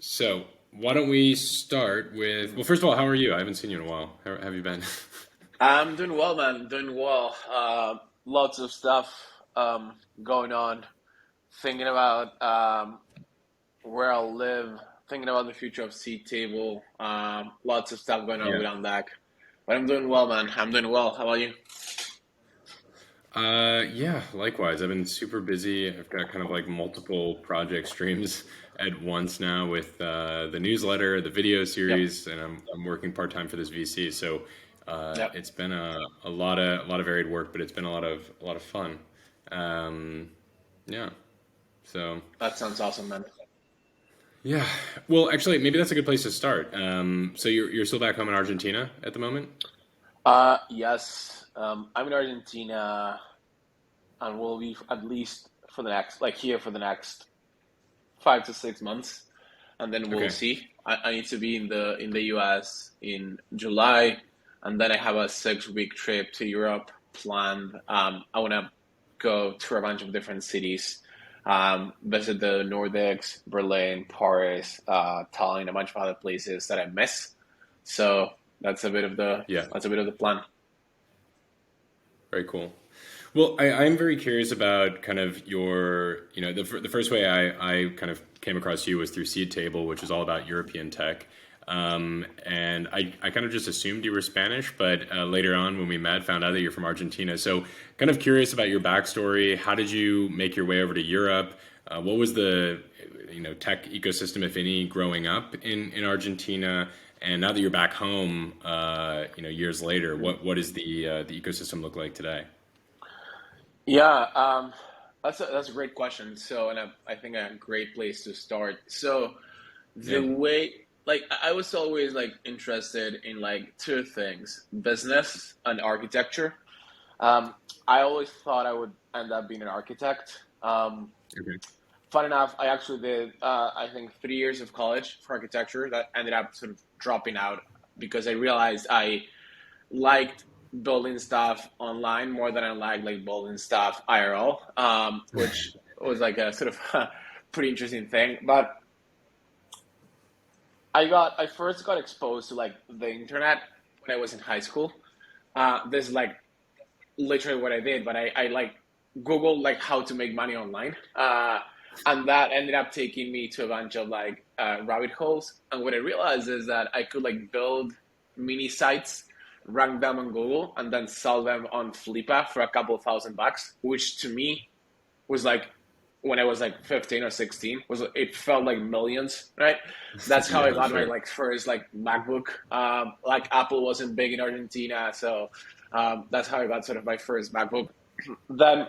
So why don't we start with, well, first of all, how are you? I haven't seen you in a while. How have you been? I'm doing well, man. Doing well. Lots of stuff going on. Thinking about where I'll live. Thinking about the future of Seedtable. Lots of stuff going on Yeah. with OnDeck. But I'm doing well, man. I'm doing well. How about you? Yeah, likewise. I've been super busy. I've got kind of like multiple project streams at once now with the newsletter, the video Yep. series, and I'm working part-time for this VC. So Yep. it's been a lot of varied work, but it's been a lot of fun. Um, yeah. So That sounds awesome, man. yeah. Well, actually, maybe that's a good place to start. So you're still back home in Argentina at the moment? Yes. I'm in Argentina and will be at least for the next, like here for the next 5 to 6 months, and then we'll Okay. see. I need to be in the US in July, and then I have a 6 week trip to Europe planned. I want to go to a bunch of different cities, visit the Nordics, Berlin, Paris, Tallinn, a bunch of other places that I miss. So Yeah. that's a bit of the plan. Very cool. Well, I'm very curious about kind of your, the first way I kind of came across you was through Seedtable, which is all about European tech. And I kind of just assumed you were Spanish, but later on when we met, found out that you're from Argentina. So kind of curious about your backstory. How did you make your way over to Europe? What was the, tech ecosystem, if any, growing up in Argentina? And now that you're back home, years later, what is the ecosystem look like today? Yeah, that's a great question. So, and I think a great place to start. So, the Yeah. way, like, I was always like interested in like two things: business and architecture. Um, I always thought I would end up being an architect. Okay. Fun enough, I actually did, I think, 3 years of college for architecture that ended up sort of dropping out because I realized I liked building stuff online more than I liked like building stuff IRL, which was like a sort of pretty interesting thing. But I first got exposed to like the internet when I was in high school. This is like literally what I did, but I like Googled like how to make money online. And that ended up taking me to a bunch of like rabbit holes. And what I realized is that I could like build mini sites, rank them on Google, and then sell them on Flippa for a couple of $1,000, which to me was like when I was like 15 or 16 was it felt like millions, right? That's how I Yeah, got my sure. like first like MacBook. Like Apple wasn't big in Argentina, so that's how I got sort of my first MacBook. Then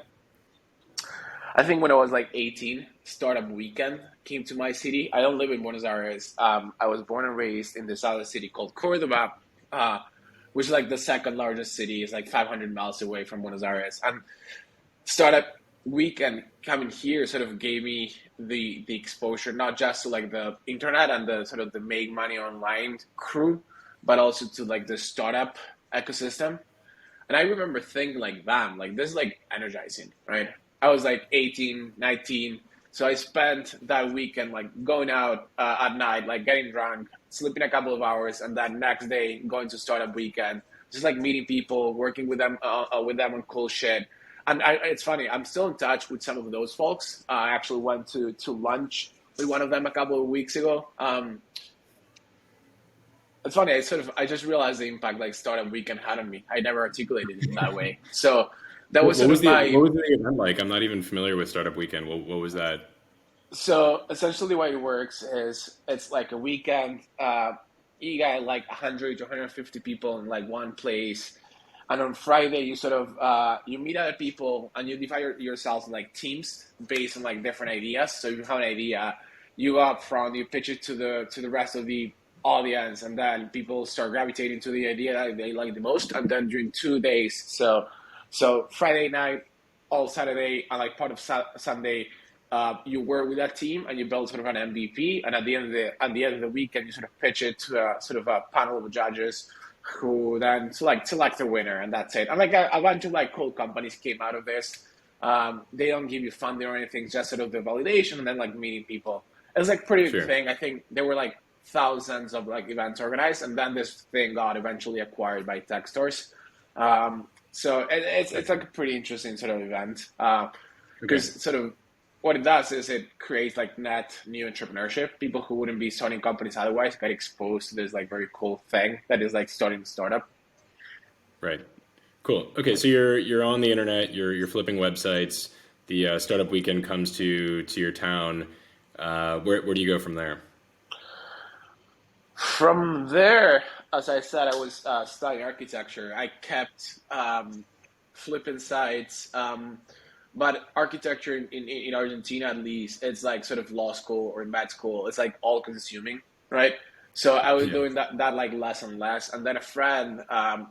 I think when I was like 18, Startup Weekend came to my city. I don't live in Buenos Aires. I was born and raised in this other city called Cordoba, uh, which is like the second largest city. It's like 500 miles away from Buenos Aires. And Startup Weekend coming here sort of gave me the exposure, not just to like the internet and the sort of the make money online crew, but also to like the startup ecosystem. And I remember thinking like, damn, like this is like energizing, right? I was like 18, 19. So I spent that weekend like going out at night, like getting drunk, sleeping a couple of hours, and then next day going to startup weekend, just like meeting people, working with them on cool shit. And it's funny, I'm still in touch with some of those folks. I actually went to lunch with one of them a couple of weeks ago. It's funny. I just realized the impact like startup weekend had on me. I never articulated it that way. So that was What sort was of the my. what was the event like? I'm not even familiar with Startup Weekend. What was that? So essentially, the way it works is it's like a weekend. You got like 100 to 150 people in like one place, and on Friday you sort of you meet other people and you divide yourselves in like teams based on like different ideas. So if you have an idea, you go up front, you pitch it to the rest of the audience, and then people start gravitating to the idea that they like the most. And then during 2 days, so Friday night, all Saturday, and like part of Sunday, you work with that team and you build sort of an MVP. And at the end of the weekend, you sort of pitch it to a sort of a panel of judges who then select a winner, and that's it. And like a bunch of like cool companies came out of this. They don't give you funding or anything, just sort of the validation and then like meeting people. was like pretty big Sure. thing. I think there were like thousands of like events organized, and then this thing got eventually acquired by tech stores. So it's like a pretty interesting sort of event Okay. because sort of what it does is it creates like net new entrepreneurship. People who wouldn't be starting companies otherwise get exposed to this like very cool thing that is like starting a startup. Right. Cool. Okay, so you're on the internet. You're flipping websites. The startup weekend comes to your town. Where do you go from there? From there, as I said, I was studying architecture. I kept flipping sites, but architecture in Argentina, at least, it's like sort of law school or med school. It's like all consuming, right? So I was Yeah. doing that like less and less. And then a friend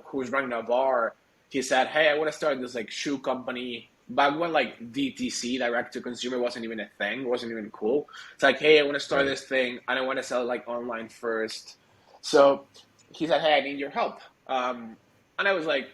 who was running a bar, he said, "Hey, I want to start this like shoe company." Back when like DTC, direct to consumer, wasn't even a thing, wasn't even cool. It's like, "Hey, I want to start Right. this thing and I want to sell it like online first." So he said, "Hey, I need your help." And I was like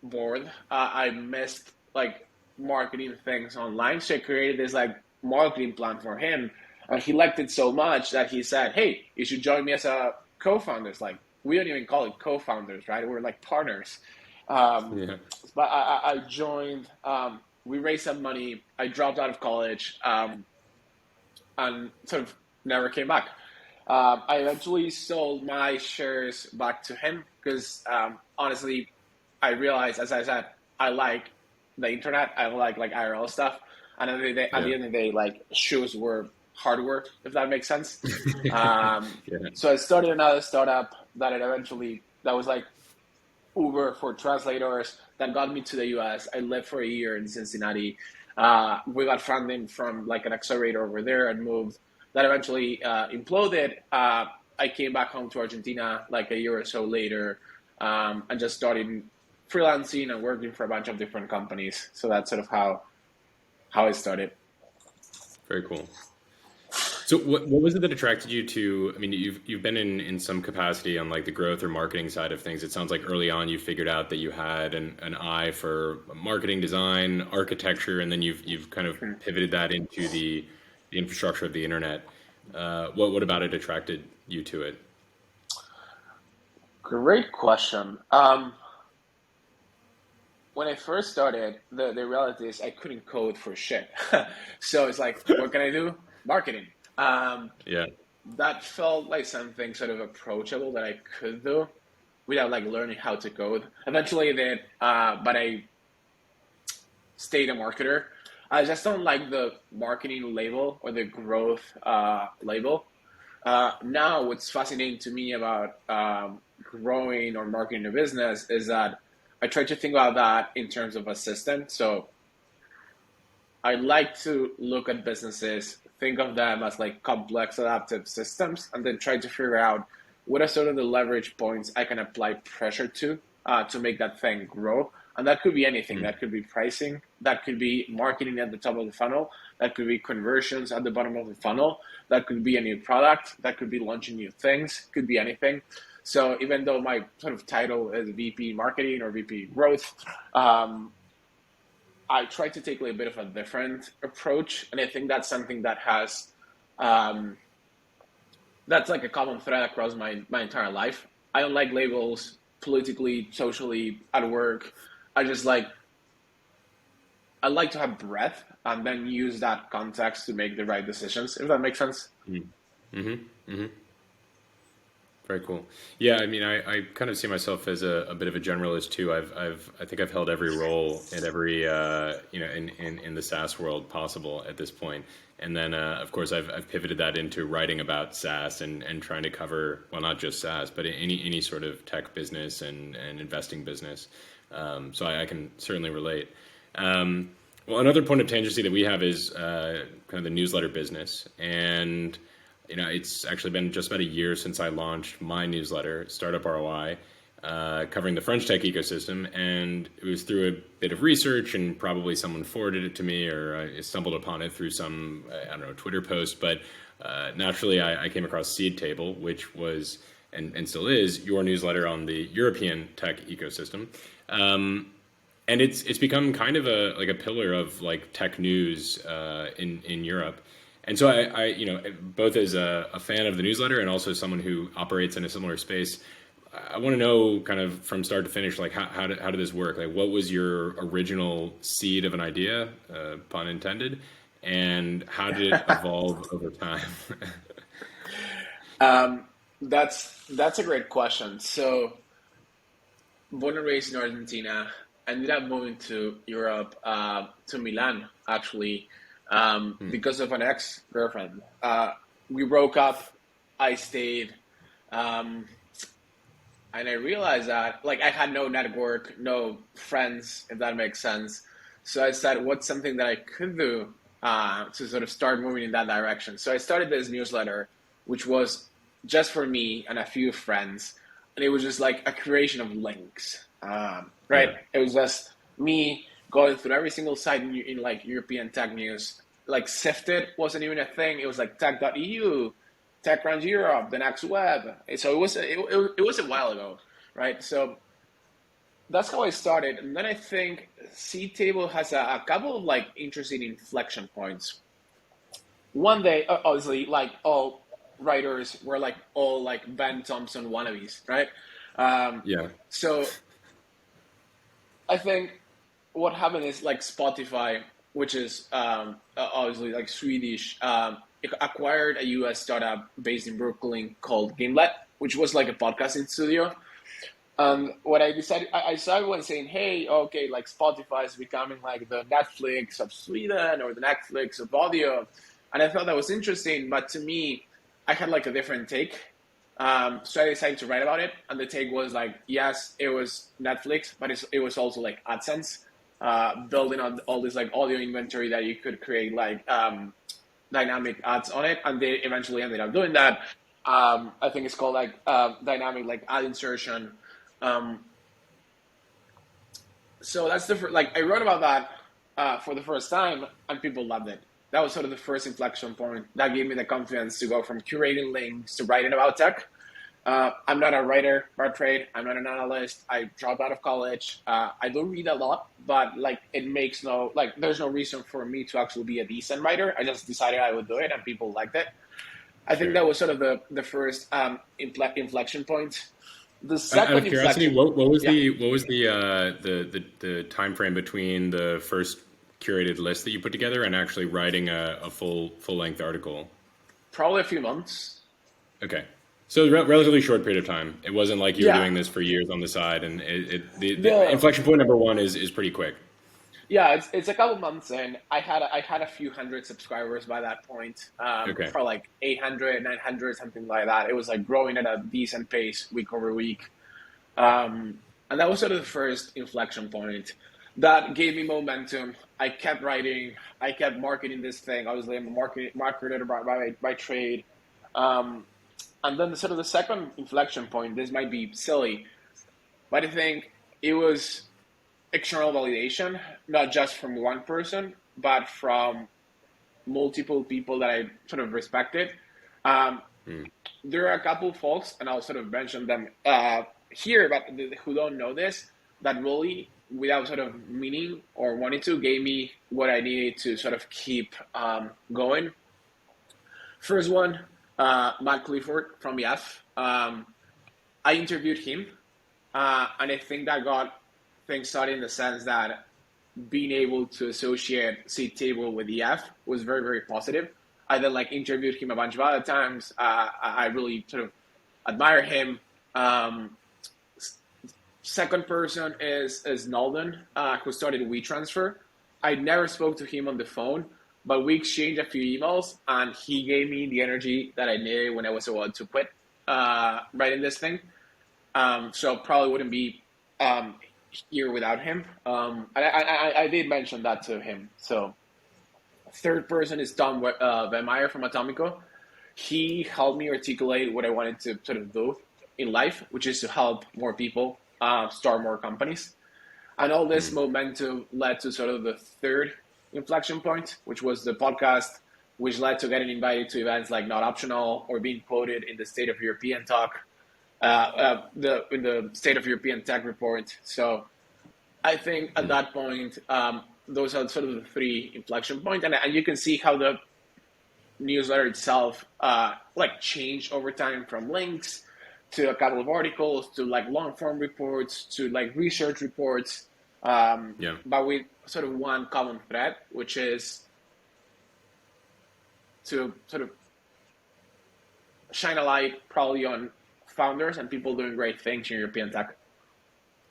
bored. I missed like marketing things online, so I created this like marketing plan for him. And he liked it so much that he said, "Hey, you should join me as a co-founders." Like we don't even call it co-founders, right? We're like partners. Um, Yeah. but I joined. We raised some money. I dropped out of college and sort of never came back. I eventually sold my shares back to him because honestly, I realized, as I said, I like the internet. I like IRL stuff. And at Yeah. the end of the day, like shoes were hardware, if that makes sense. Um, Yeah. so I started another startup that was like Uber for translators that got me to the US. I lived for a year in Cincinnati. We got funding from like an accelerator over there and moved. That eventually imploded. I came back home to Argentina like a year or so later and just started freelancing and working for a bunch of different companies. So that's sort of how I started. Very cool. So what was it that attracted you to, I mean, you've been in some capacity on like the growth or marketing side of things. It sounds like early on you figured out that you had an eye for marketing design, architecture, and then you've kind of pivoted that into the infrastructure of the internet. What about it attracted you to it? Great question. When I first started, the reality is I couldn't code for shit. So it's like, what can I do? Marketing. Um, Yeah. that felt like something sort of approachable that I could do without like learning how to code. Eventually, then, but I stayed a marketer. I just don't like the marketing label or the growth label. Now, what's fascinating to me about growing or marketing a business is that I try to think about that in terms of a system. So I like to look at businesses, think of them as like complex adaptive systems, and then try to figure out what are sort of the leverage points I can apply pressure to make that thing grow. And that could be anything. Mm. That could be pricing. That could be marketing at the top of the funnel. That could be conversions at the bottom of the funnel. That could be a new product. That could be launching new things. Could be anything. So even though my sort of title is VP marketing or VP growth, um, I try to take a bit of a different approach, and I think that's something that has um, that's like a common thread across my entire life. I don't like labels politically, socially, at work. I just like I like to have breadth and then use that context to make the right decisions. If that makes sense. Mm. Mm-hmm. Mm-hmm. Very cool. Yeah, I mean, I kind of see myself as a bit of a generalist too. I think I've held every role in every in the SaaS world possible at this point. And then of course I've pivoted that into writing about SaaS and trying to cover, well, not just SaaS, but any sort of tech business and investing business. So I can certainly relate. Well, another point of tangency that we have is kind of the newsletter business, and it's actually been just about a year since I launched my newsletter, Startup ROI, covering the French tech ecosystem. And it was through a bit of research, and probably someone forwarded it to me, or I stumbled upon it through some, I don't know, Twitter post. But naturally, I came across Seedtable, which was and still is your newsletter on the European tech ecosystem. And it's become kind of a pillar of like tech news in Europe. And so both as a fan of the newsletter and also someone who operates in a similar space, I want to know kind of from start to finish, like how did this work? Like what was your original seed of an idea, pun intended, and how did it evolve over time? Um, that's a great question. So, born and raised in Argentina, ended up moving to Europe, to Milan, actually, because of an ex-girlfriend. We broke up. I stayed, um, and I realized that like I had no network, no friends, if that makes sense. So I said, what's something that I could do to sort of start moving in that direction? So I started this newsletter, which was just for me and a few friends, and it was just like a creation of links, right? Yeah. It was just me going through every single site in like European tech news. Like Sifted wasn't even a thing. It was like tech.eu, Tech Runs Europe, the next web. So it was a while ago, right? So that's how I started. And then I think Seedtable has a couple of like interesting inflection points. One day, obviously, like all writers were like all like Ben Thompson wannabes, right? Um, Yeah. so I think what happened is like Spotify, which is obviously like Swedish, it acquired a US startup based in Brooklyn called Gimlet, which was like a podcasting studio. What I decided, I started when saying, hey, okay, like Spotify is becoming like the Netflix of Sweden or the Netflix of audio. And I thought that was interesting, but to me, I had like a different take. So I decided to write about it. And the take was like, yes, it was Netflix, but it was also like AdSense, building on all this like audio inventory that you could create like dynamic ads on it. And they eventually ended up doing that. I think it's called like dynamic like ad insertion. Um, so that's the like I wrote about that for the first time, and people loved it. That was sort of the first inflection point that gave me the confidence to go from curating links to writing about tech. I'm not a writer by trade. I'm not an analyst. I dropped out of college. I don't read a lot, but like it makes no like there's no reason for me to actually be a decent writer. I just decided I would do it, and people liked it. I think Sure. that was sort of the first inflection point. The Out second of curiosity, inflection, what was yeah, the time frame between the first curated list that you put together and actually writing a full length article? probably a few months. Okay, so relatively short period of time. It wasn't like you were Yeah, doing this for years on the side, and the no, inflection point number one is pretty quick. yeah, it's a couple months in. I had a few hundred subscribers by that point, Okay, for like 800, 900, something like that. It was like growing at a decent pace week over week. And that was sort of the first inflection point that gave me momentum. I kept writing, I kept marketing this thing. Obviously, I'm a marketer by trade. Um, and then sort of the second inflection point, this might be silly, but I think it was external validation, not just from one person, but from multiple people that I sort of respected. Um, mm, there are a couple of folks, and I'll sort of mention them here, but who don't know this, that really, without sort of meaning or wanting to, gave me what I needed to sort of keep going. First one, Matt Clifford from EF. I interviewed him, and I think that got things started in the sense that being able to associate Seedtable with EF was very, very positive. I then like interviewed him a bunch of other times. I really sort of admire him. Um, Second person is Nalden, who started WeTransfer. I never spoke to him on the phone, but we exchanged a few emails, and he gave me the energy that I needed when I was about to quit writing this thing. So probably wouldn't be um, here without him. I did mention that to him. So third person is Tom Wemeyer from Atomico. He helped me articulate what I wanted to sort of do in life, which is to help more people start more companies. And all this mm, momentum led to sort of the third inflection point, which was the podcast, which led to getting invited to events like Not Optional or being quoted in the State of European Talk, in the State of European Tech report. So I think at mm. that point, those are sort of the three inflection points, and you can see how newsletter itself like changed over time from links to a couple of articles to like long form reports to like research reports, Yeah. but with sort of one common thread, which is to sort of shine a light probably on founders and people doing great things in European tech.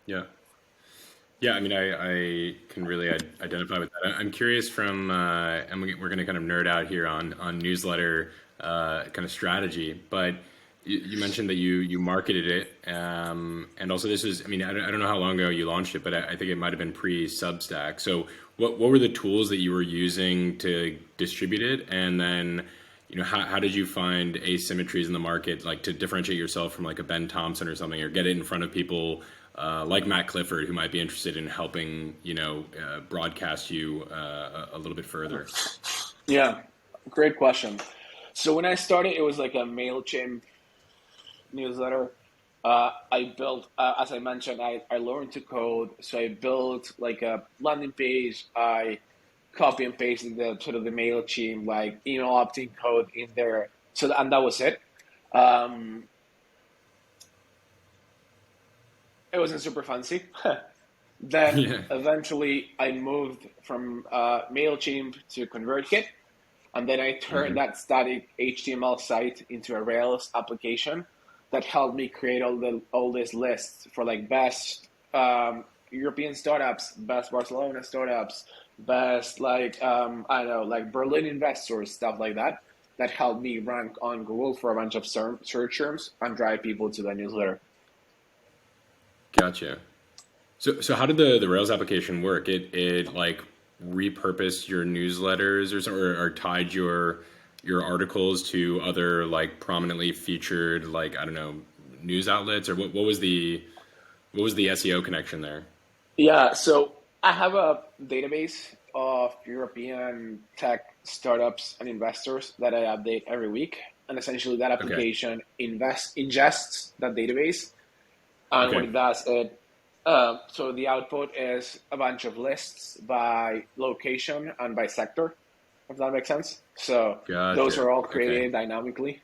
Yeah. Yeah, I mean, I can really identify with that. I'm curious from, and we're going to kind of nerd out here on newsletter kind of strategy, but you mentioned that you marketed it, and also this is, I mean, I don't know how long ago you launched it, but I think it might have been pre-Substack. So what were the tools that you were using to distribute it, and then how did you find asymmetries in the market, like to differentiate yourself from like a Ben Thompson or something, or get it in front of people like Matt Clifford, who might be interested in helping, broadcast you a little bit further? Yeah, great question. So when I started, it was like a MailChimp newsletter. I built, as I mentioned, I learned to code. So I built like a landing page. I copy and pasted the sort of the MailChimp like email opt-in code in there. So and that was it. Um, it wasn't super fancy. Then Yeah. eventually I moved from MailChimp to ConvertKit. And then I turned Hmm. that static HTML site into a Rails application that helped me create all these lists for like best European startups, best Barcelona startups, best like I don't know, like Berlin investors, stuff like that. That helped me rank on Google for a bunch of search terms and drive people to the newsletter. Gotcha. So how did the Rails application work? It like repurposed your newsletters or tied your articles to other like prominently featured, like, I don't know, news outlets, or what was the SEO connection there? Yeah, so I have a database of European tech startups and investors that I update every week. And essentially that Okay. application ingests that database. And what Okay. it does, so the output is a bunch of lists by location and by sector, if that makes sense. So those Gotcha. are all Okay. created dynamically.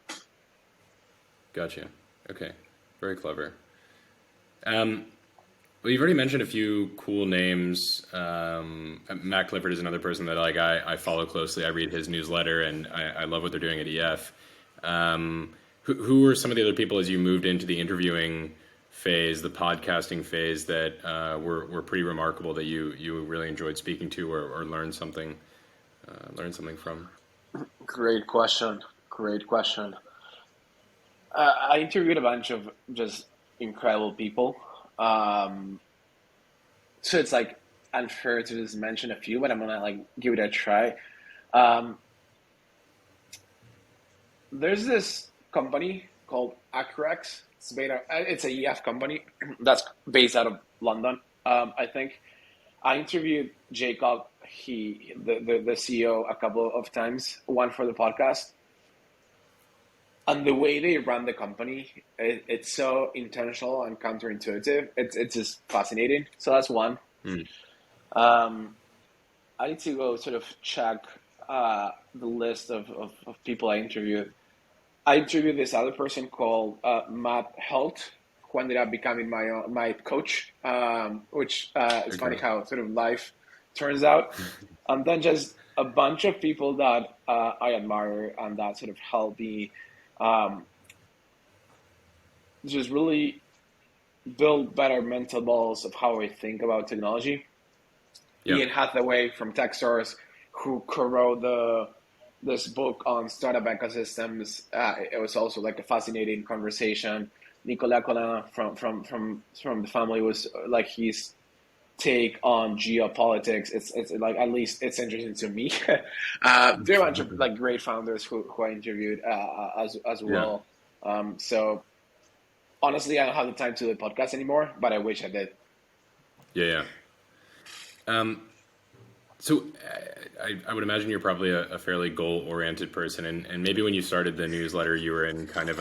Gotcha. Okay. Very clever. Um, Well, you've already mentioned a few cool names. Matt Clifford is another person that like I follow closely. I read his newsletter, and I love what they're doing at EF. Who were some of the other people as you moved into the interviewing phase, the podcasting phase, that were pretty remarkable that you really enjoyed speaking to, or learned something from? Great question. Great question. I interviewed a bunch of just incredible people. Um, so it's like unfair to just mention a few, but I'm gonna like give it a try. Um, there's this company called Acrex. It's a EF company that's based out of London. I think I interviewed Jacob, the CEO, a couple of times. One for the podcast, and the way they run the company, it's so intentional and counterintuitive. It's just fascinating. So that's one. Hmm. Um, I need to go sort of check the list of people I interviewed. I interviewed this other person called Matt Helt, who ended up becoming my coach, which is funny Okay. how sort of life turns out. And then just a bunch of people that I admire and that sort of help me um, just really build better mental models of how I think about technology. Yeah. Ian Hathaway from Techstars, who co-wrote this book on startup ecosystems. It was also like a fascinating conversation. Nicolas Collin from the family was like his take on geopolitics. It's like at least it's interesting to me. There are a bunch of like great founders who I interviewed as Yeah. well. So honestly, I don't have the time to do the podcast anymore, but I wish I did. Yeah. Yeah. Um, So I would imagine you're probably a fairly goal-oriented person, and maybe when you started the newsletter, you were in kind of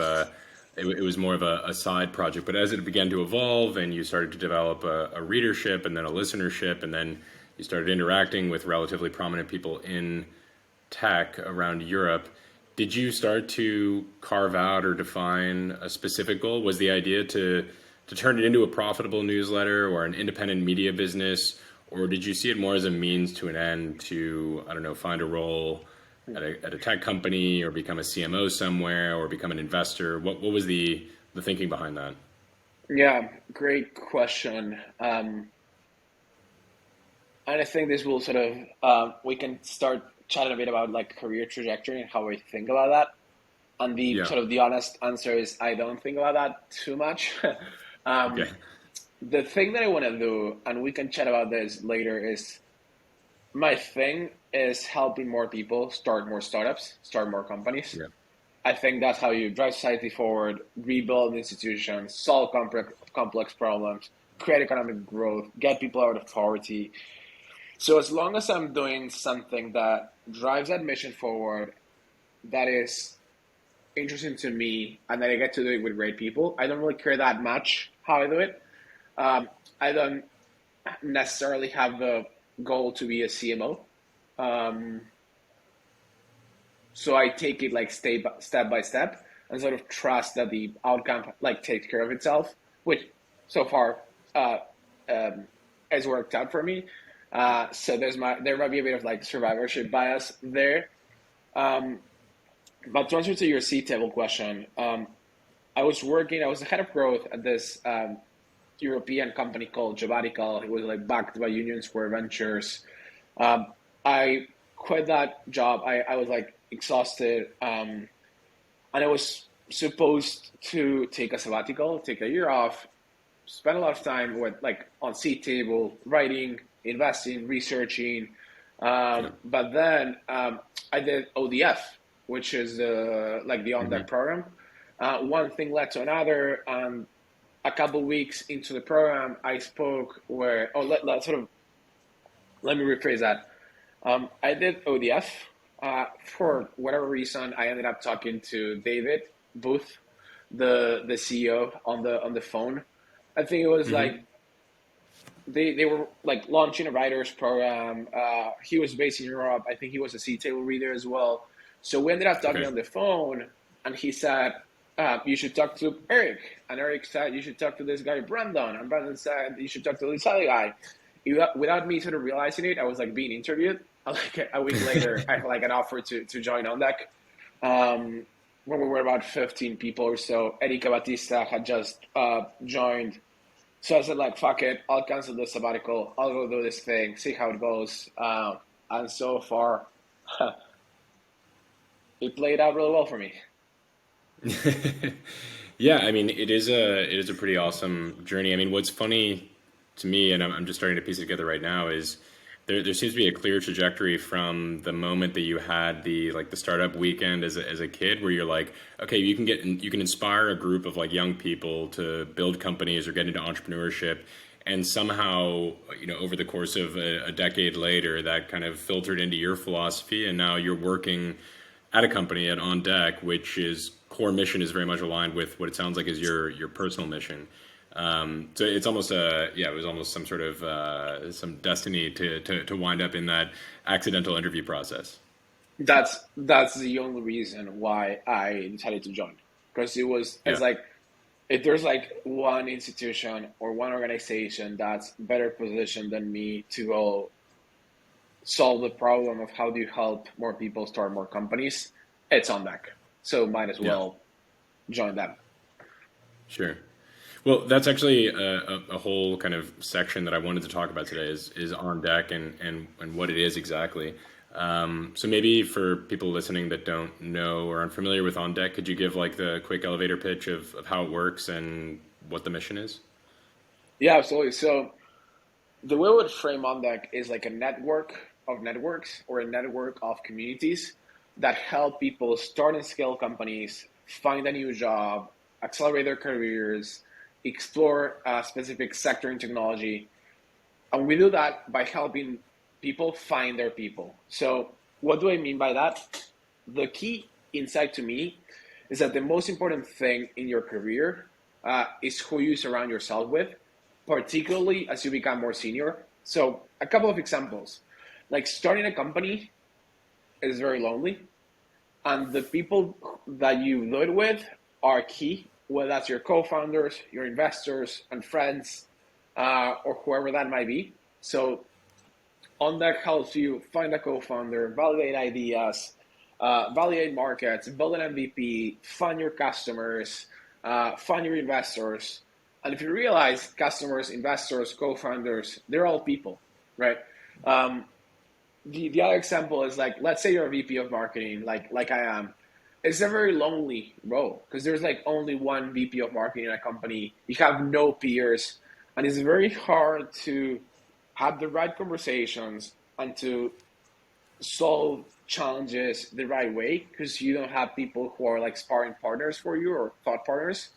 it was more of a side project. But as it began to evolve, and you started to develop a readership, and then a listenership, and then you started interacting with relatively prominent people in tech around Europe, did you start to carve out or define a specific goal? Was the idea to turn it into a profitable newsletter or an independent media business, or did you see it more as a means to an end to, I don't know, find a role at a tech company or become a CMO somewhere or become an investor? What was the thinking behind that? Yeah, great question. And I think this will sort of we can start chatting a bit about like career trajectory and how we think about that. And the Yeah. sort of the honest answer is I don't think about that too much. Okay. um, the thing that I want to do, and we can chat about this later, is my thing is helping more people start more startups, start more companies. Yeah. I think that's how you drive society forward, rebuild institutions, solve complex problems, create economic growth, get people out of poverty. So as long as I'm doing something that drives that mission forward, that is interesting to me, and that I get to do it with great people, I don't really care that much how I do it. I don't necessarily have the goal to be a CMO. Um, so I take it like step by step and sort of trust that the outcome like takes care of itself, which so far uh, um, has worked out for me. So there might be a bit of like survivorship bias there. Um, but to answer to your Seedtable question, I was the head of growth at this European company called Jobatical. It was like backed by Union Square Ventures. Um, I quit that job. I was like exhausted, and I was supposed to take a sabbatical, take a year off, spend a lot of time with like on Seedtable, writing, investing, researching. Yeah. But then I did ODF, which is like the OnDeck Hmm. program. One thing led to another. A couple weeks into the program, I spoke where, oh, let me rephrase that. I did ODF. For whatever reason, I ended up talking to David Booth, the CEO, on the phone. I think it was Hmm. like they were like launching a writers program. He was based in Europe. I think he was a Seedtable reader as well. So we ended up talking Okay. on the phone, and he said, "You should talk to Eric." And Eric said, "You should talk to this guy Brandon." And Brandon said, "You should talk to this other guy." Without me sort of realizing it, I was like being interviewed. Like a week later, I had like an offer to join OnDeck. When we were about 15 people or so, Erika Batista had just joined. So I said, like, fuck it, I'll cancel the sabbatical. I'll go do this thing, see how it goes. And so far, it played out really well for me. Yeah, I mean, it is a pretty awesome journey. I mean, what's funny to me, and I'm just starting to piece it together right now, is there seems to be a clear trajectory from the moment that you had the startup weekend as a kid, where you're like, okay, you can inspire a group of like young people to build companies or get into entrepreneurship, and somehow, over the course of a decade later, that kind of filtered into your philosophy, and now you're working at a company at OnDeck, which is core mission is very much aligned with what it sounds like is your personal mission. So it's almost it was almost some sort of some destiny to wind up in that accidental interview process. That's the only reason why I decided to join. Because it's Yeah, like, if there's like one institution or one organization that's better positioned than me to go solve the problem of how do you help more people start more companies, it's OnDeck. So might as yeah, well join them. sure. Well, that's actually a whole kind of section that I wanted to talk about today is on deck and what it is exactly. So maybe for people listening that don't know or aren't familiar with on deck, could you give like the quick elevator pitch of how it works and what the mission is? Yeah, absolutely. So the way I would frame OnDeck is like a network of networks or a network of communities that help people start and scale companies, find a new job, accelerate their careers, explore a specific sector in technology. And we do that by helping people find their people. So, what do I mean by that? The key insight to me is that the most important thing in your career is who you surround yourself with, particularly as you become more senior. So, a couple of examples like starting a company is very lonely. and the people that you do it with are key, whether that's your co-founders, your investors and friends, or whoever that might be. So OnDeck helps you find a co-founder, validate ideas, validate markets, build an MVP, fund your customers, fund your investors. And if you realize customers, investors, co-founders, they're all people, right? Um, the other example is like, let's say you're a VP of marketing, like I am. It's a very lonely role because there's like only one VP of marketing in a company. You have no peers, and it's very hard to have the right conversations and to solve challenges the right way because you don't have people who are like sparring partners for you or thought partners.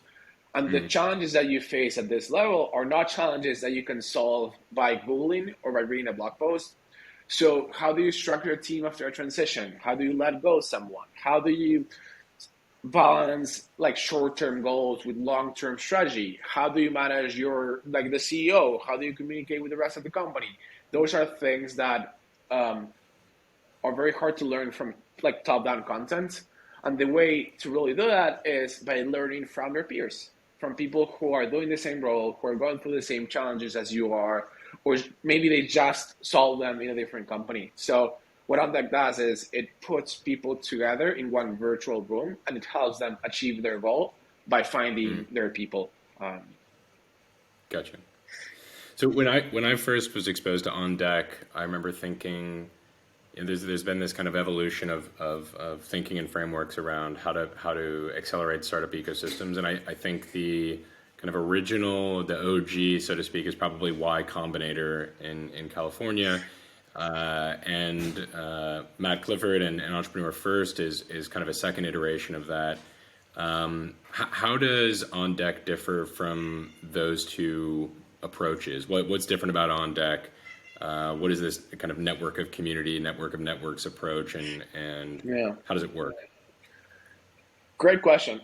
And the Mm, challenges that you face at this level are not challenges that you can solve by Googling or by reading a blog post. So, how do you structure a team after a transition? How do you let go of someone? How do you balance like short-term goals with long-term strategy? How do you manage your like the CEO? How do you communicate with the rest of the company? Those are things that are very hard to learn from like top-down content. And the way to really do that is by learning from your peers, from people who are doing the same role, who are going through the same challenges as you are, or maybe they just solve them in a different company. So what OnDeck does is it puts people together in one virtual room and it helps them achieve their goal by mm, finding their people. gotcha. So when I first was exposed to OnDeck, I remember thinking, there's been this kind of evolution of thinking and frameworks around how to accelerate startup ecosystems, and I think the kind of original, the OG, so to speak, is probably Y Combinator in California, and Matt Clifford and Entrepreneur First is kind of a second iteration of that. How does OnDeck differ from those two approaches? What's different about OnDeck? What is this kind of network of community, network of networks approach, and Yeah, how does it work? great question.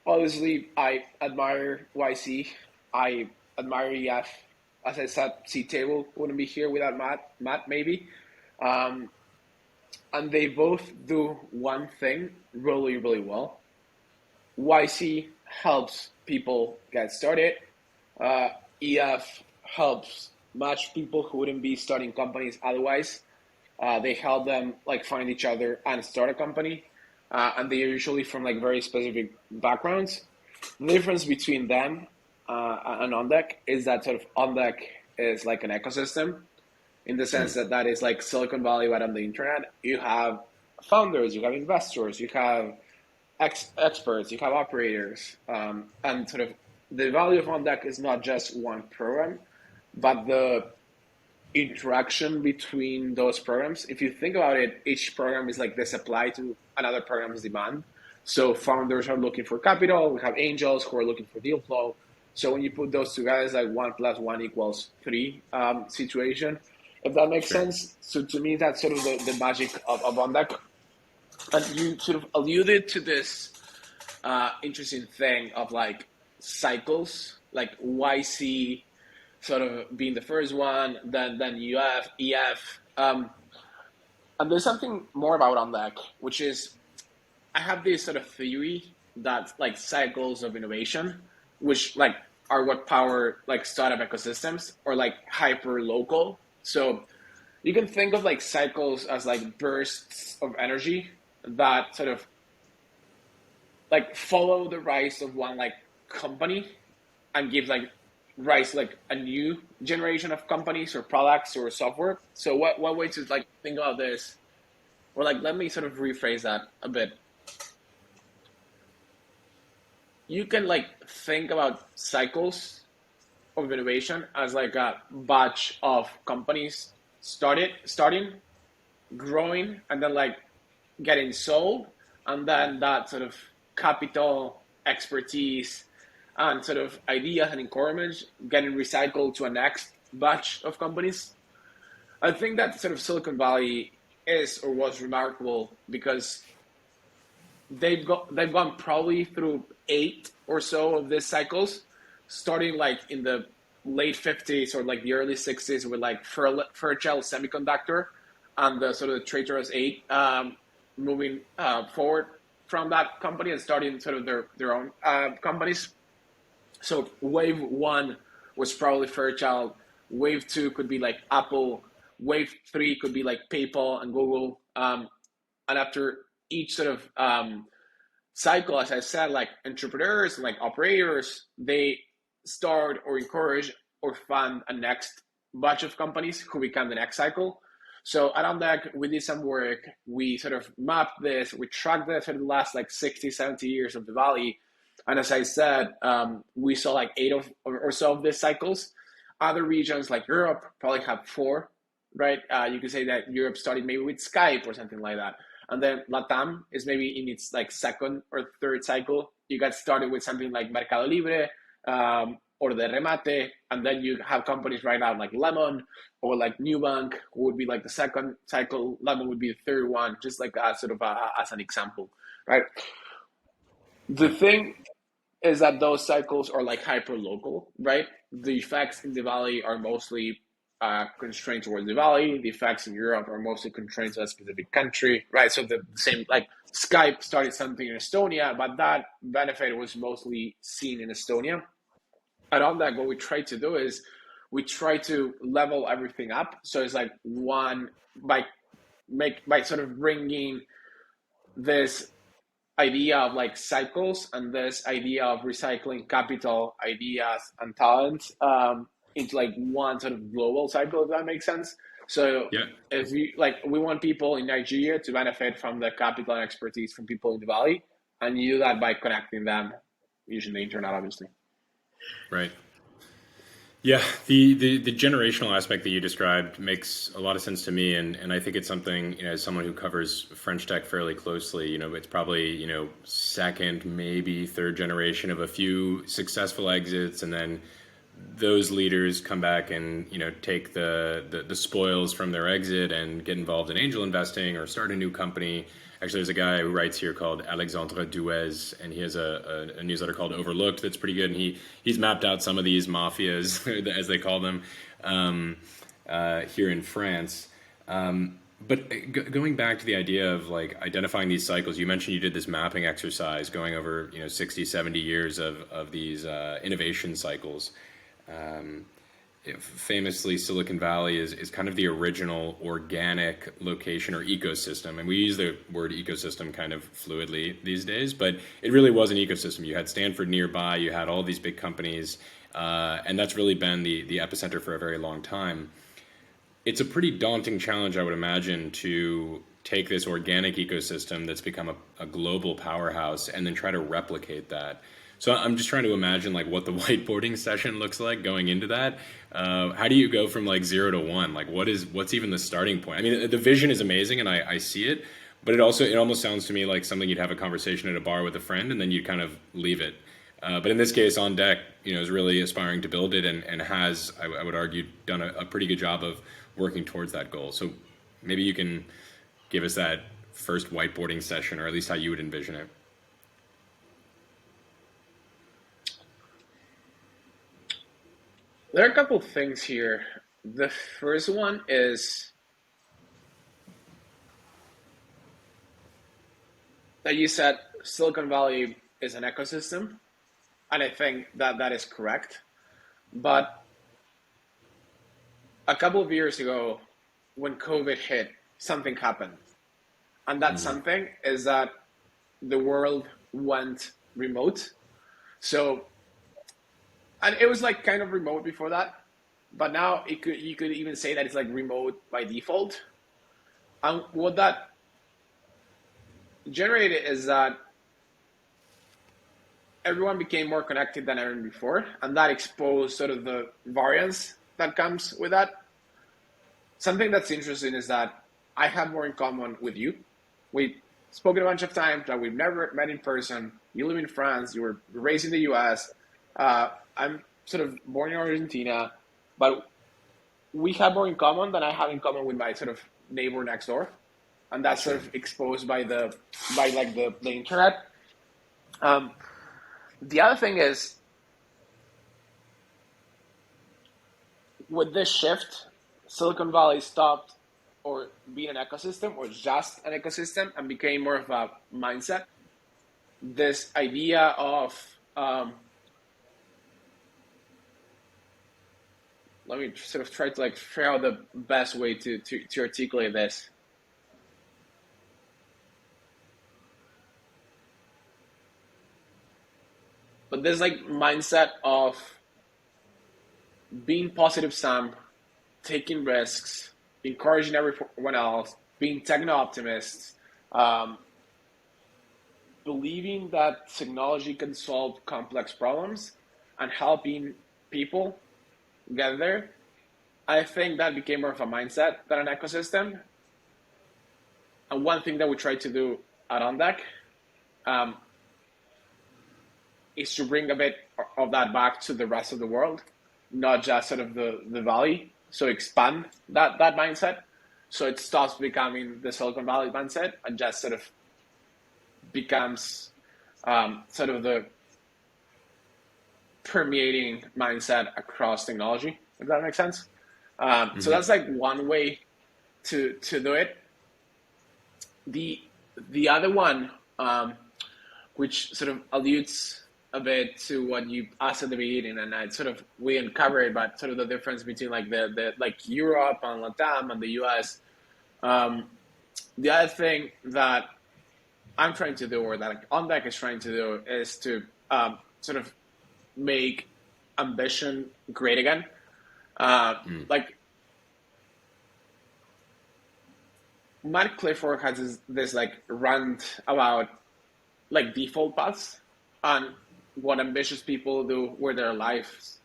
Obviously, I admire YC. I admire EF. As I said, Seedtable wouldn't be here without Matt maybe. Um, and they both do one thing really, really well. YC helps people get started. Uh, EF helps match people who wouldn't be starting companies otherwise. They help them like find each other and start a company. And they are usually from like very specific backgrounds. The difference between them and OnDeck is that sort of OnDeck is like an ecosystem in the sense Mm, that that is like Silicon Valley right on the internet. You have founders, you have investors, you have experts, you have operators, and sort of the value of OnDeck is not just one program, but the interaction between those programs. If you think about it, each program is like the supply to another program's demand. So founders are looking for capital. We have angels who are looking for deal flow. So when you put those together, it's like 1 + 1 = 3 situation, if that makes sure. sense. So to me, that's sort of the magic of OnDeck. And you sort of alluded to this interesting thing of like cycles, like YC sort of being the first one, then UF, EF. And there's something more about OnDeck, which is I have this sort of theory that like cycles of innovation, which like are what power like startup ecosystems or like hyper local. So you can think of like cycles as like bursts of energy that sort of like follow the rise of one like company and give like rise like a new generation of companies or products or software. So what way to like think about this? Or like let me sort of rephrase that a bit. You can like think about cycles of innovation as like a batch of companies starting, growing, and then like getting sold, and then that sort of capital, expertise, and sort of ideas and encouragement getting recycled to a next batch of companies. I think that sort of Silicon Valley is or was remarkable because they've gone probably through 8 or so of these cycles, starting like in the late 50s or like the early 60s with like Fairchild Semiconductor and the sort of the Traitorous 8 moving forward from that company and starting sort of their own companies. So wave one was probably Fairchild. Wave two could be like Apple. Wave three could be like PayPal and Google. And after each sort of cycle, as I said, like entrepreneurs, like operators, they start or encourage or fund a next batch of companies who become the next cycle. So at OnDeck, we did some work. We sort of mapped this. We tracked this for the last like 60, 70 years of the Valley. And as I said, we saw like eight or so of these cycles. Other regions like Europe probably have four, right? You could say that Europe started maybe with Skype or something like that. And then Latam is maybe in its like second or third cycle. You got started with something like Mercado Libre or the Remate, and then you have companies right now like Lemon or like Nubank would be like the second cycle. Lemon would be the third one, just like sort of as an example, right? The thing is that those cycles are like hyper local, right? The effects in the valley are mostly constrained towards the valley. The effects in Europe are mostly constrained to a specific country, right? So the same, like Skype started something in Estonia, but that benefit was mostly seen in Estonia. And on that, what we try to do is we try to level everything up. So it's like one by sort of bringing this idea of like cycles and this idea of recycling capital, ideas, and talent into like one sort of global cycle, if that makes sense. So Yeah. if you like, we want people in Nigeria to benefit from the capital and expertise from people in the valley, and you do that by connecting them using the internet, obviously. Right. Yeah, the generational aspect that you described makes a lot of sense to me, and I think it's something, as someone who covers French tech fairly closely, it's probably, second, maybe third generation of a few successful exits, and then those leaders come back and, take the spoils from their exit and get involved in angel investing or start a new company. Actually, there's a guy who writes here called Alexandre Duez, and he has a newsletter called Overlooked that's pretty good. And he's mapped out some of these mafias, as they call them, here in France. But going back to the idea of like identifying these cycles, you mentioned you did this mapping exercise going over 60, 70 years of these innovation cycles. Famously, Silicon Valley is kind of the original organic location or ecosystem. And we use the word ecosystem kind of fluidly these days, but it really was an ecosystem. You had Stanford nearby, you had all these big companies, and that's really been the epicenter for a very long time. It's a pretty daunting challenge, I would imagine, to take this organic ecosystem that's become a global powerhouse and then try to replicate that. So I'm just trying to imagine like what the whiteboarding session looks like going into that. How do you go from like 0 to 1? Like what's even the starting point? I mean, the vision is amazing and I see it, but it almost sounds to me like something you'd have a conversation at a bar with a friend and then you'd kind of leave it. But in this case, OnDeck, is really aspiring to build it and has, I would argue, done a pretty good job of working towards that goal. So maybe you can give us that first whiteboarding session, or at least how you would envision it. There are a couple of things here. The first one is that you said Silicon Valley is an ecosystem, and I think that is correct. But a couple of years ago, when COVID hit, something happened. And that something is that the world went remote. So, and it was like kind of remote before that, but now you could even say that it's like remote by default. And what that generated is that everyone became more connected than ever before, and that exposed sort of the variance that comes with that. Something that's interesting is that I have more in common with you. We've spoken a bunch of times, but we've never met in person. You live in France, you were raised in the US. I'm sort of born in Argentina, but we have more in common than I have in common with my sort of neighbor next door. And that's sort of exposed by the internet. The other thing is, with this shift, Silicon Valley stopped or being an ecosystem or just an ecosystem and became more of a mindset. This idea of let me sort of try to like figure out the best way to articulate this. But this like mindset of being positive Sam, taking risks, encouraging everyone else, being techno optimists, um, believing that technology can solve complex problems and helping people get there. I think that became more of a mindset than an ecosystem. And one thing that we try to do at OnDeck um, is to bring a bit of that back to the rest of the world, not just sort of the valley. So expand that mindset. So it stops becoming the Silicon Valley mindset and just sort of becomes sort of the permeating mindset across technology, if that makes sense. So that's like one way to do it. The other one, which sort of alludes a bit to what you asked at the beginning, and I sort of we didn't cover it, but sort of the difference between like the like Europe and Latam and the US. The other thing that I'm trying to do, or that like OnDeck is trying to do, is to sort of make ambition great again. Like Matt Clifford has this like rant about like default paths and what ambitious people do where their lives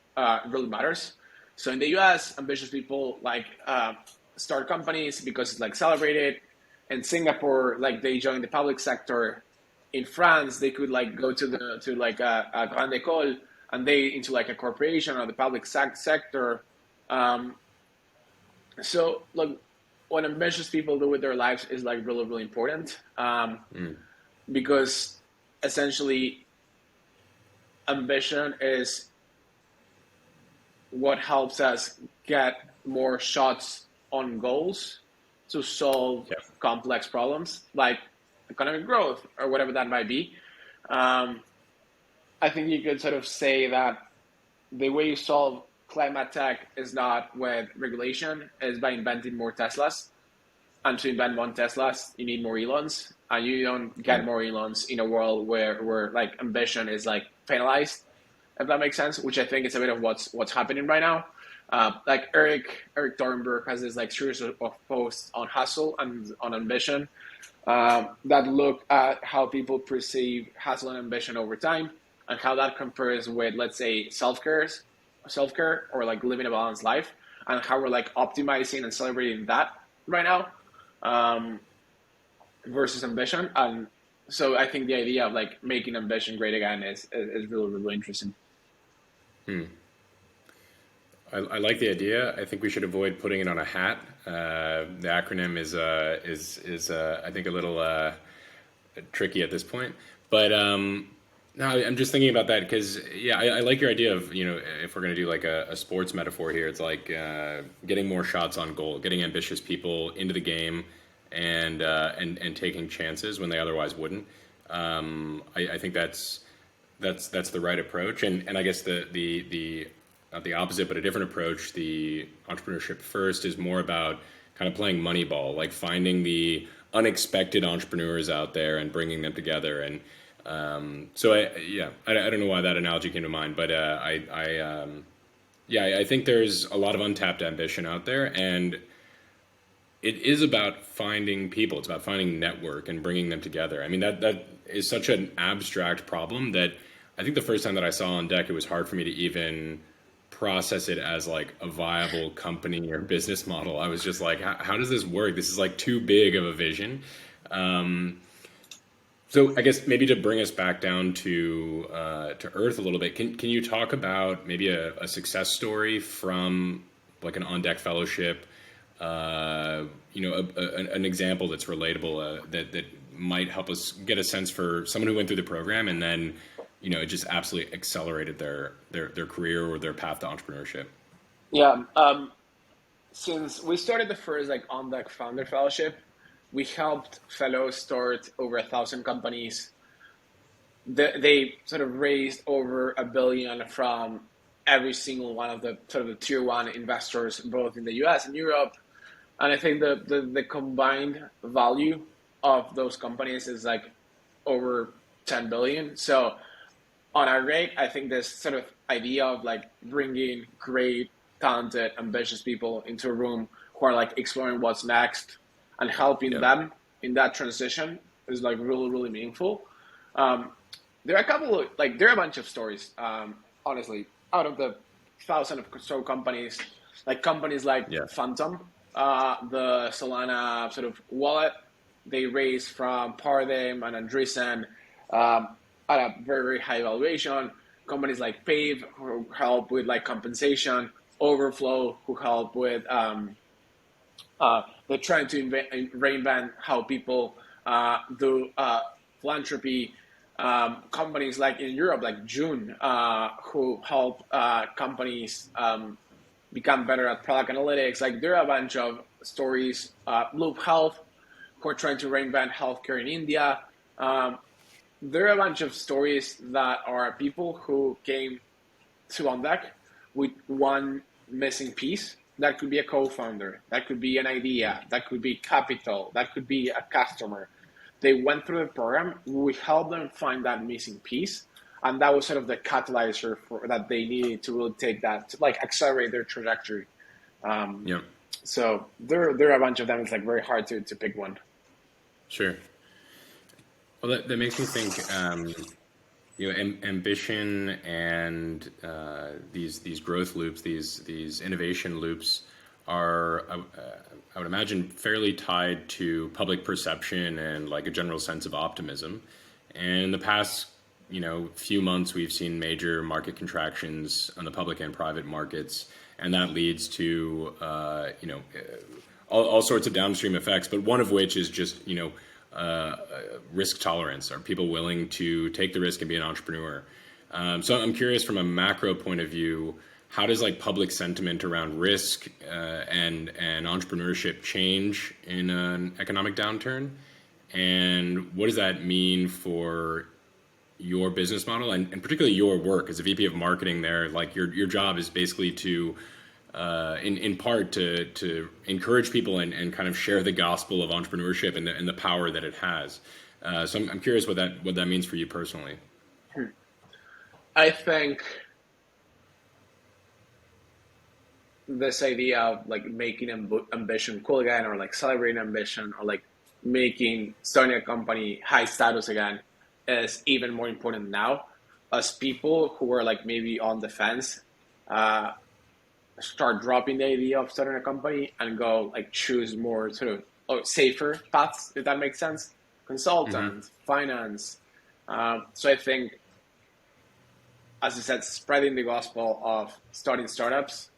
really matters. So in the US, ambitious people like start companies because it's like celebrated. In Singapore, like they join the public sector. In France, they could like go to like a grande école and they into like a corporation or the public sector. So like what ambitious people do with their lives is like really, really important because essentially ambition is what helps us get more shots on goals to solve complex problems like economic growth or whatever that might be. I think you could sort of say that the way you solve climate tech is not with regulation, is by inventing more Teslas. And to invent more Teslas, you need more Elons. And you don't get more Elons in a world where like ambition is like penalized, if that makes sense, which I think is a bit of what's happening right now. Like Eric Thornburg has this like series of posts on hustle and on ambition that look at how people perceive hustle and ambition over time and how that compares with, let's say, self-care or like living a balanced life, and how we're like optimizing and celebrating that right now versus ambition. And so I think the idea of like making ambition great again is really, really interesting. I like the idea. I think we should avoid putting it on a hat. The acronym is I think a little tricky at this point. But no, I'm just thinking about that because I like your idea of if we're going to do like a sports metaphor here, it's like getting more shots on goal, getting ambitious people into the game, and taking chances when they otherwise wouldn't. I think that's the right approach, and I guess the not the opposite, but a different approach. The entrepreneurship first is more about kind of playing Moneyball, like finding the unexpected entrepreneurs out there and bringing them together. And so I don't know why that analogy came to mind, but I think there's a lot of untapped ambition out there, and it is about finding people. It's about finding network and bringing them together. I mean, that is such an abstract problem that I think the first time that I saw OnDeck, it was hard for me to even process it as like a viable company or business model. I was just like, how does this work? This is like too big of a vision. So I guess maybe to bring us back down to earth a little bit, can you talk about maybe a success story from like an OnDeck fellowship? An example that's relatable that might help us get a sense for someone who went through the program and then it just absolutely accelerated their career or their path to entrepreneurship. Yeah. since we started the first like OnDeck Founder Fellowship, we helped fellows start over 1,000 companies. They sort of raised over 1 billion from every single one of the sort of the tier one investors, both in the US and Europe. And I think the combined value of those companies is like over 10 billion. So on our rate, I think this sort of idea of like bringing great, talented, ambitious people into a room who are like exploring what's next and helping Yeah. them in that transition is like really, really meaningful. Um, there are a couple of like there are a bunch of stories. Honestly, out of the thousand of so companies, like companies like Yeah. Phantom, the Solana sort of wallet, they raised from Paradigm and Andreessen at a very, very high valuation. Companies like Pave, who help with like compensation, Overflow, who help with they're trying to reinvent how people do philanthropy. Companies like in Europe, like June, who help companies become better at product analytics. Like there are a bunch of stories. Loop Health, who are trying to reinvent healthcare in India. Um, there are a bunch of stories that are people who came to OnDeck with one missing piece. That could be a co-founder. That could be an idea. That could be capital. That could be a customer. They went through the program. We helped them find that missing piece, and that was sort of the catalyzer for that they needed to really take that to like accelerate their trajectory. Um, Yeah. so there are a bunch of them. It's like very hard to pick one. Sure. Well, that makes me think. Ambition and these growth loops, these innovation loops, are I would imagine fairly tied to public perception and like a general sense of optimism. And in the past, few months, we've seen major market contractions on the public and private markets, and that leads to all sorts of downstream effects. But one of which is just risk tolerance. Are people willing to take the risk and be an entrepreneur? So I'm curious, from a macro point of view, how does like public sentiment around risk and entrepreneurship change in an economic downturn? And what does that mean for your business model and particularly your work as a VP of marketing there? Like your job is basically to in part to encourage people and kind of share the gospel of entrepreneurship and the power that it has. So I'm curious what that means for you personally. I think this idea of like making ambition cool again, or like celebrating ambition, or like making starting a company high status again is even more important now, as people who are like maybe on the fence start dropping the idea of starting a company and go like choose more sort of safer paths, if that makes sense. Mm-hmm. Consultant, finance. So I think, as I said, spreading the gospel of starting startups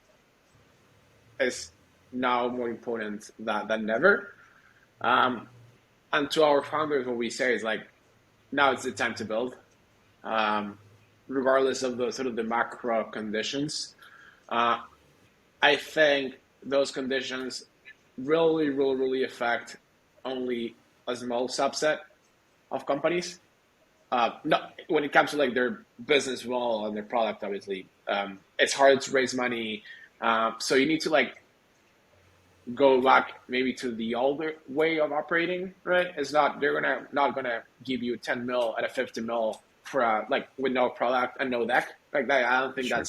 is now more important than ever. And to our founders, what we say is like, now it's the time to build, regardless of the sort of the macro conditions. I think those conditions really, really, really affect only a small subset of companies. Not when it comes to like their business model and their product, obviously, it's hard to raise money. So you need to like go back maybe to the older way of operating, right? It's not not gonna give you 10 mil at a 50 mil for like with no product and no deck like that. I don't think Sure.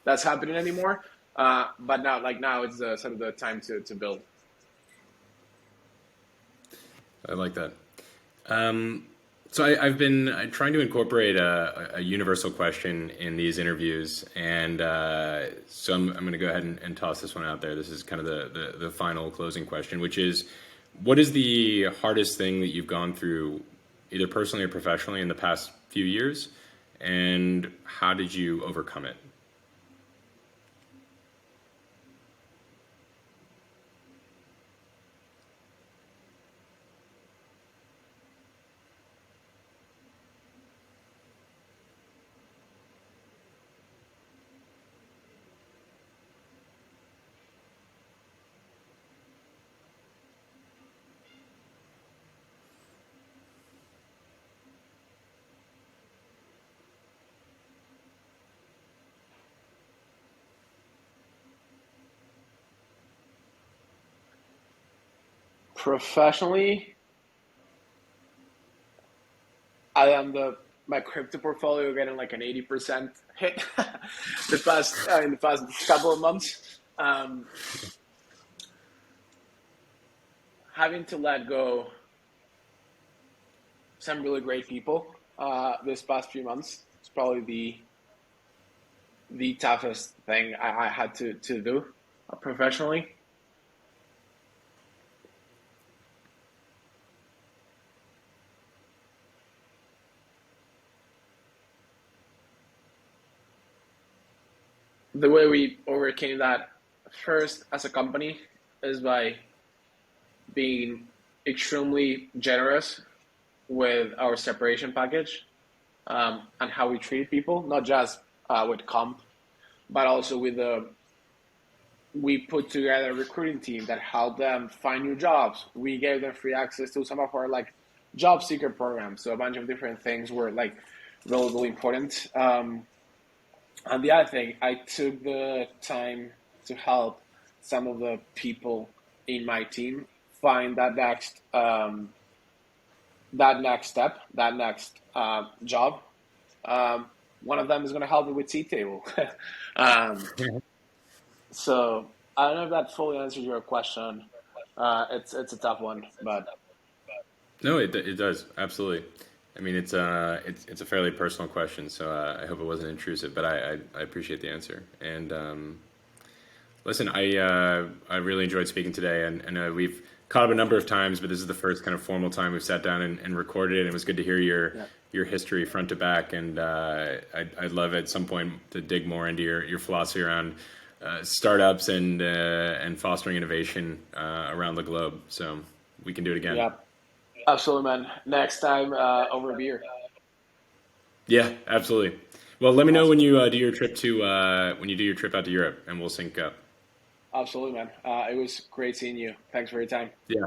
that's happening anymore. But now it's sort of the time to build. I like that. So I've been trying to incorporate a universal question in these interviews, and so I'm going to go ahead and toss this one out there. This is kind of the final closing question, which is, what is the hardest thing that you've gone through, either personally or professionally, in the past few years, and how did you overcome it? Professionally, I am my crypto portfolio getting like an 80% hit in the past couple of months. Having to let go some really great people this past few months. It's probably the toughest thing I had to do professionally. The way we overcame that first as a company is by being extremely generous with our separation package and how we treat people, not just with comp, but also with we put together a recruiting team that helped them find new jobs. We gave them free access to some of our like job seeker programs. So a bunch of different things were like really important. And the other thing, I took the time to help some of the people in my team find that next step, that next job. One of them is going to help me with Seedtable. So I don't know if that fully answers your question. It's a tough one, but No, it does, absolutely. I mean, it's a fairly personal question, so I hope it wasn't intrusive, but I appreciate the answer. And listen, I really enjoyed speaking today, and we've caught up a number of times, but this is the first kind of formal time we've sat down and recorded it. And it was good to hear your history front to back, and I'd love at some point to dig more into your philosophy around startups and fostering innovation around the globe. So we can do it again. yeah, absolutely, man. Next time over a beer. Yeah, absolutely. Well, let me know when Awesome. you do your trip out to Europe, and we'll sync up. Absolutely, man. It was great seeing you. Thanks for your time. Yeah,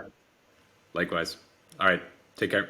likewise. All right, take care.